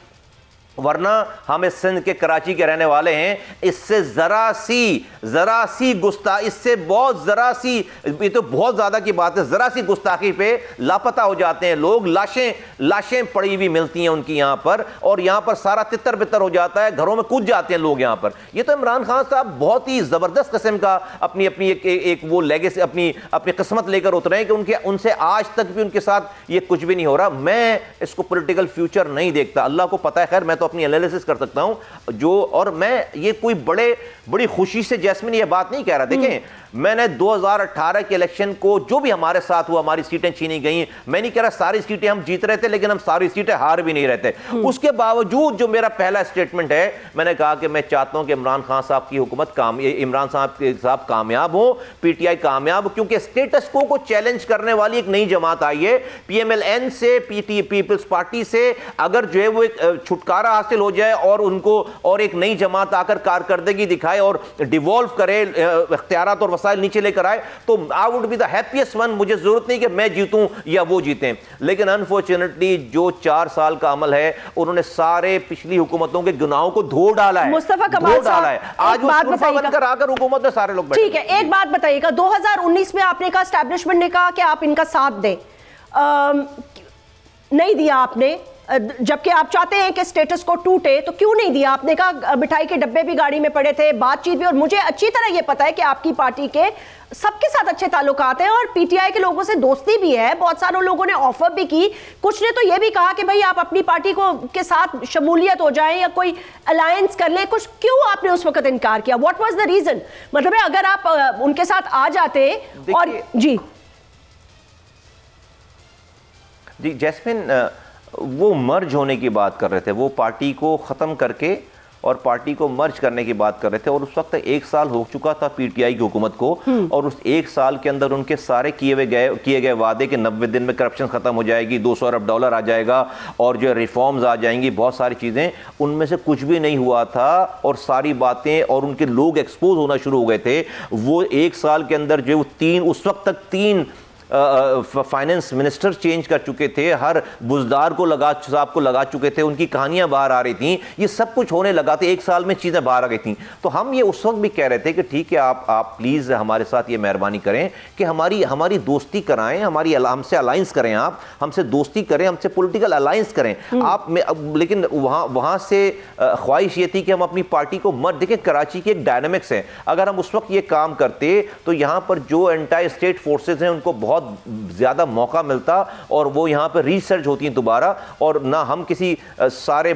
वरना हम इस सिंध के कराची के रहने वाले हैं, इससे जरा सी गुस्ता, इससे बहुत जरा सी, ये तो बहुत ज्यादा की बात है, जरा सी गुस्ताखी पे लापता हो जाते हैं लोग। लाशें पड़ी हुई मिलती हैं उनकी यहाँ पर, और यहाँ पर सारा तितर बितर हो जाता है, घरों में कूद जाते हैं लोग यहाँ पर। ये तो इमरान खान साहब बहुत ही जबरदस्त किस्म का अपनी एक वो लेगेसी, अपनी किस्मत लेकर उतरे हैं कि उनसे आज तक भी उनके साथ ये कुछ भी नहीं हो रहा। मैं इसको पॉलिटिकल फ्यूचर नहीं देखता, अल्लाह को पता है, खैर मैं तो अपनी एनालिसिस कर सकता हूं जो, और मैं ये कोई बड़ी खुशी से जैस्मिन ये बात नहीं कह रहा। देखें, मैंने 2018 के इलेक्शन को जो भी हमारे साथ हुआ, हमारी सीटें छीनी गई, मैं नहीं कह रहा सारी सीटें हम जीत रहे थे, लेकिन हम सारी सीटें हार भी नहीं रहते। उसके बावजूद जो मेरा पहला स्टेटमेंट है, मैंने कहा कि मैं चाहता हूं कि इमरान खान साहब की हुकूमत इमरान साहब कामयाब हो, पीटीआई कामयाब हो, क्योंकि स्टेटस को चैलेंज करने वाली एक नई जमात आई है। पीएमएलएन से, पीपल्स पार्टी से अगर जो है वो एक छुटकारा हासिल हो जाए और उनको और एक नई जमात आकर कारकर्दगी दिखाए और डिवॉल्व करे, इख्तियारात और वसाइल नीचे लेकर आए, तो I would be the happiest one. मुझे जरूरत नहीं कि मैं जीतूं या वो जीतें, लेकिन अनफॉर्चुनेटली जो 4 साल का अमल है, उन्होंने सारे पिछली हुकूमतों के गुनाहों को धो डाला है, मुस्तफा कमाल साहब। आज बनकर आकर हुकूमत में सारे लोग बैठे। ठीक है, एक बात बताइएगा, 2019 में आपने कहा, एस्टैब्लिशमेंट ने कहा कि आप इनका साथ दें, नहीं दिया आपने, जबकि आप चाहते हैं कि स्टेटस को टूटे, तो क्यों नहीं दिया? आपने कहा मिठाई के डब्बे भी गाड़ी में पड़े थे, बातचीत भी, और मुझे अच्छी तरह यह पता है कि आपकी पार्टी के सबके साथ अच्छे ताल्लुकात हैं और पीटीआई के लोगों से दोस्ती भी है। बहुत सारे लोगों ने ऑफर भी की, कुछ ने तो यह भी कहा कि भाई आप अपनी पार्टी को के साथ शमूलियत हो जाएं या कोई अलायंस कर लें। कुछ क्यों आपने उस वक्त इनकार किया? What was the reason? मतलब है अगर आप उनके साथ आ जाते और जी जैस्मिन, वो मर्ज होने की बात कर रहे थे, वो पार्टी को ख़त्म करके और पार्टी को मर्ज करने की बात कर रहे थे, और उस वक्त 1 साल हो चुका था पीटीआई की हुकूमत को, और उस 1 साल के अंदर उनके सारे किए गए वादे के 90 दिन में करप्शन ख़त्म हो जाएगी, $200 अरब आ जाएगा और जो रिफॉर्म्स आ जाएंगी, बहुत सारी चीज़ें, उनमें से कुछ भी नहीं हुआ था। और सारी बातें और उनके लोग एक्सपोज होना शुरू हो गए थे। वो 1 साल के अंदर जो उस वक्त तक 3 फाइनेंस मिनिस्टर चेंज कर चुके थे, हर बुजदार को लगा चुके थे, उनकी कहानियां बाहर आ रही थी, ये सब कुछ होने लगा था, एक साल में चीजें बाहर आ गई थी। तो हम ये उस वक्त भी कह रहे थे कि ठीक है, आप प्लीज हमारे साथ ये मेहरबानी करें कि हमारी दोस्ती कराएं, हमसे अलायंस करें, आप हमसे दोस्ती करें, हमसे पॉलिटिकल अलायंस करें आप में। लेकिन वहां से ख्वाहिश ये थी कि हम अपनी पार्टी को मत देखें। कराची की एक डायनामिक्स है, अगर हम उस वक्त ये काम करते तो यहां पर जो एंटी स्टेट फोर्सेस हैं उनको बहुत ज्यादा मौका मिलता और वो यहां पर रीसर्च होती हैं दोबारा, और ना हम किसी सारे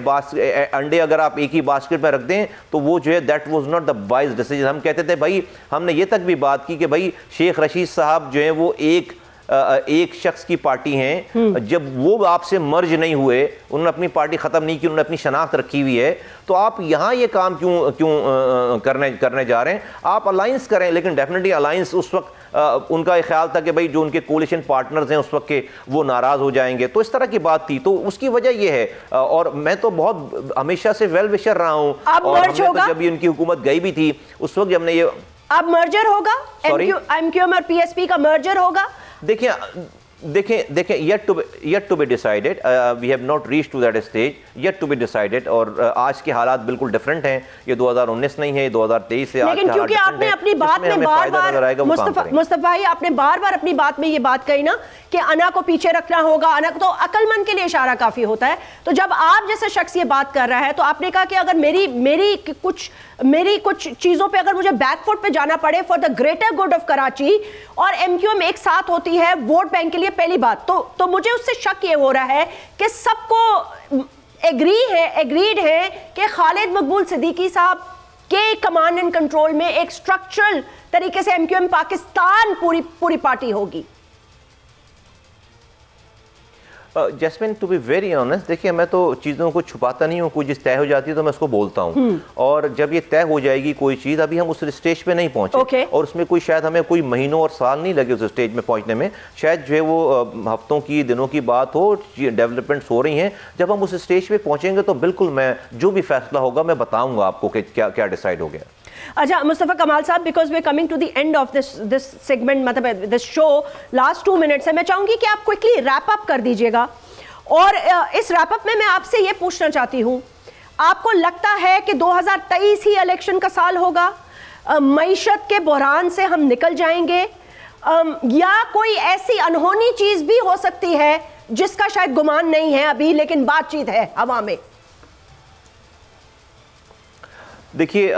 अंडे अगर आप एक ही बास्केट में रख दें तो वो जो है that was not the wise decision. हम कहते थे भाई, हमने ये तक भी बात की कि भाई शेख रशीद साहब जो है वो एक शख्स की पार्टी हैं, जब वो आपसे मर्ज नहीं हुए, उन्होंने अपनी पार्टी खत्म नहीं की, उन्होंने अपनी शनाख्त रखी हुई है, तो आप यहाँ ये काम क्यों करने जा रहे हैं? आप अलायंस करें। लेकिन डेफिनेटली अलायंस उस वक्त उनका ख्याल था कि भाई जो उनके कोलिशन पार्टनर्स हैं उस वक्त के वो नाराज हो जाएंगे, तो इस तरह की बात थी। तो उसकी वजह ये है, और मैं तो बहुत हमेशा से वेल विशर रहा हूँ, और हमने तो जब भी उनकी हुकूमत गई भी थी उस वक्त हमने ये, अब मर्जर होगा, एमक्यूएम और पीएसपी का मर्जर होगा। देखें yet to be decided, we have not reached to that stage, yet to be decided। और आज के हालात बिल्कुल डिफरेंट हैं, ये 2019 नहीं है, ये 2023 है। लेकिन क्योंकि आपने अपनी बात में बार-बार मुस्तफा भाई आपने बार-बार अपनी बात में ये बात कही ना कि अना को पीछे रखना होगा, अना को, तो अक्लमंद के लिए इशारा काफी होता है। तो जब आप जैसे शख्स ये बात कर रहा है तो आपने कहा कि अगर मेरी कुछ चीजों पे अगर मुझे बैकफुट पे जाना पड़े for the greater good of Karachi और एमक्यूएम एक साथ होती है वोट बैंक के लिए, पहली बात तो मुझे उससे शक ये हो रहा है कि सबको एग्रीड है कि खालिद मकबूल सिद्दीकी साहब के कमांड एंड कंट्रोल में एक स्ट्रक्चरल तरीके से एमक्यूएम पाकिस्तान पूरी पार्टी होगी। Jasmine, to be very honest, देखिए मैं तो चीज़ों को छुपाता नहीं हूँ, कोई चीज़ तय हो जाती है तो मैं उसको बोलता हूँ, और जब ये तय हो जाएगी कोई चीज़, अभी हम उस स्टेज पे नहीं पहुँचे, और उसमें कोई शायद हमें कोई महीनों और साल नहीं लगे उस स्टेज में पहुँचने में, शायद जो है वो हफ्तों की दिनों की बात हो, डेवलपमेंट्स हो रही हैं। जब हम उस स्टेज पे पहुँचेंगे तो बिल्कुल मैं जो भी फैसला होगा मैं बताऊँगा आपको कि क्या क्या डिसाइड हो गया। अच्छा मुस्तफा कमाल साहब, because we coming to the end of this segment, मतलब दिस शो, लास्ट 2 मिनट्स है, मैं चाहूंगी कि आप क्विकली रैप अप कर दीजिएगा। और इस रैप अप में मैं आपसे ये पूछना चाहती हूँ, आपको लगता है कि 2023 ही इलेक्शन का साल होगा? मईशत के बहरान से हम निकल जाएंगे, या कोई ऐसी अनहोनी चीज भी हो सकती है जिसका शायद गुमान नहीं है अभी लेकिन बातचीत है हवा में? देखिए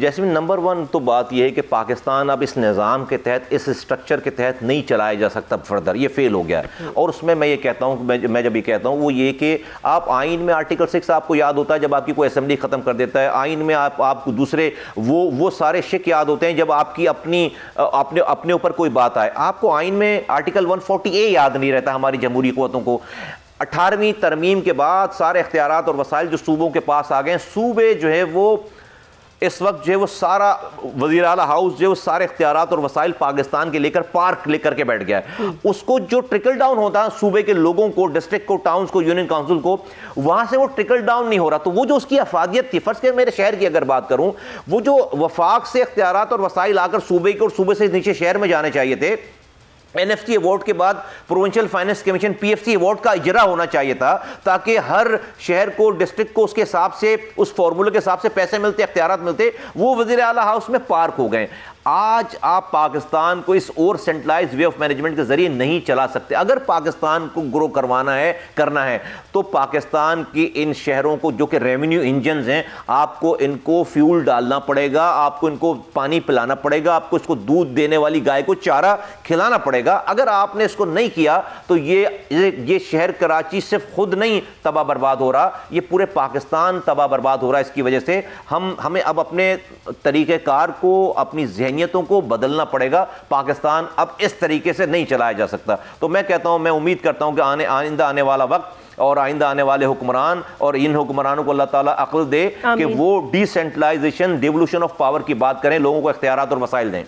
जैस्मिन, नंबर 1 तो बात यह है कि पाकिस्तान अब इस निज़ाम के तहत, इस स्ट्रक्चर के तहत नहीं चलाया जा सकता फर्दर, ये फेल हो गया है। और उसमें मैं ये कहता हूँ, मैं जब ये कहता हूँ वो ये कि आप आइन में आर्टिकल 6 आपको याद होता है जब आपकी कोई असेंबली ख़त्म कर देता है, आइन में आपको दूसरे वो सारे शिक याद होते हैं जब आपकी अपने ऊपर कोई बात आए। आपको आइन में आर्टिकल 140A याद नहीं रहता हमारी जमहूरी क़ुव्वतों को। 18वीं तरमीम के बाद सारे इख्तियारात और वसाइल जो सूबों के पास आ गए, सूबे जो है वो इस वक्त जो है वो सारा वज़ीर आला हाउस जो है वो सारे इख्तियारात और वसाइल पाकिस्तान के लेकर पार्क लेकर के बैठ गया है। उसको जो ट्रिकल डाउन होता है सूबे के लोगों को, डिस्ट्रिक्ट को, टाउन्स को, यूनियन काउंसिल को, वहां से वो ट्रिकल डाउन नहीं हो रहा। तो वो जो उसकी अफादियत थी, फर्ज के मेरे शहर की अगर बात करूं, वो जो वफाक से इख्तियारात और वसाइल आकर सूबे के और सूबे से नीचे शहर में जाने चाहिए थे, एनएफसी अवार्ड के बाद provincial finance commission PFC award का इजरा होना चाहिए था, ताकि हर शहर को, डिस्ट्रिक्ट को उसके हिसाब से, उस फॉर्मूले के हिसाब से पैसे मिलते, इख्तियारात मिलते। वो वज़ीर आला हाउस में पार्क हो गए। आज आप पाकिस्तान को इस और सेंट्रलाइज्ड वे ऑफ मैनेजमेंट के जरिए नहीं चला सकते। अगर पाकिस्तान को ग्रो करना है तो पाकिस्तान की इन शहरों को जो कि रेवेन्यू इंजन्स हैं, आपको इनको फ्यूल डालना पड़ेगा, आपको इनको पानी पिलाना पड़ेगा, आपको इसको दूध देने वाली गाय को चारा खिलाना पड़ेगा। अगर आपने इसको नहीं किया तो ये शहर कराची सिर्फ खुद नहीं तबाह बर्बाद हो रहा, ये पूरे पाकिस्तान तबाह बर्बाद हो रहा है। इसकी वजह से हमें अब अपने तरीक़ेकार को, अपनी ज़हनियतों को बदलना पड़ेगा। पाकिस्तान अब इस तरीके से नहीं चलाया जा सकता। तो मैं कहता हूं, मैं उम्मीद करता हूं कि आइंदा आने वाला वक्त और आइंदा आने वाले हुक्मरान और इन हुक्मरानों को अल्लाह ताला अक्ल दे कि वो डिसेंट्रलाइजेशन, डिवोल्यूशन ऑफ पावर की बात करें, लोगों को इख्तियारात और वसाइल दें।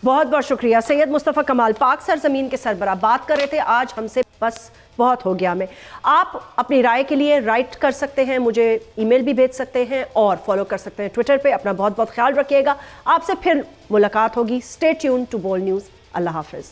बहुत बहुत शुक्रिया सैयद मुस्तफ़ा कमाल, पाक सरजमीन के सरबराह बात कर रहे थे आज हमसे। बस बहुत हो गया में। आप अपनी राय के लिए राइट कर सकते हैं, मुझे ईमेल भी भेज सकते हैं और फॉलो कर सकते हैं ट्विटर पे। अपना बहुत बहुत ख्याल रखिएगा। आपसे फिर मुलाकात होगी। Stay tuned to Bold News. अल्लाह हाफिज़।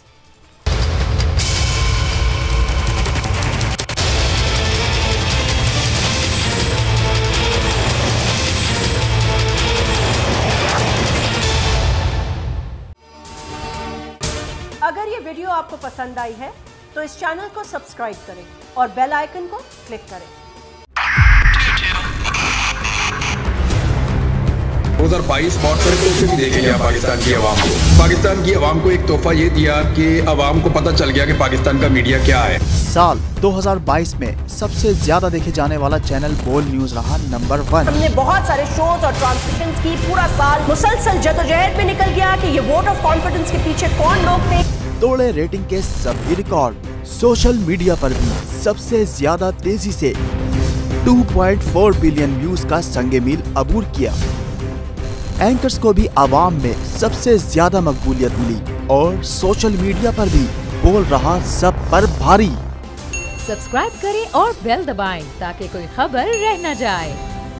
पसंद आई है तो इस चैनल को सब्सक्राइब करें और बेल आइकन को क्लिक करें। 2022 बहुत सारे तोहफे भी देखे गया पाकिस्तान की आवाम को। पाकिस्तान की आवाम को एक तोहफा ये दिया कि आवाम को पता चल गया कि पाकिस्तान का मीडिया क्या है। साल 2022 में सबसे ज्यादा देखे जाने वाला चैनल बोल न्यूज रहा नंबर 1। हमने बहुत सारे शोज और ट्रांसमिशंस की, पूरा साल मुसलसल जदोजहद में निकल गया कि ये वोट ऑफ कॉन्फिडेंस के पीछे कौन लोग थे। तोड़े रेटिंग के सभी रिकॉर्ड। सोशल मीडिया पर भी सबसे ज्यादा तेजी से 2.4 बिलियन व्यूज का संगे मील अबूर किया। एंकर्स को भी आवाम में सबसे ज्यादा मकबूलियत मिली और सोशल मीडिया पर भी बोल रहा सब पर भारी। सब्सक्राइब करें और बेल दबाएं ताकि कोई खबर रह न जाए।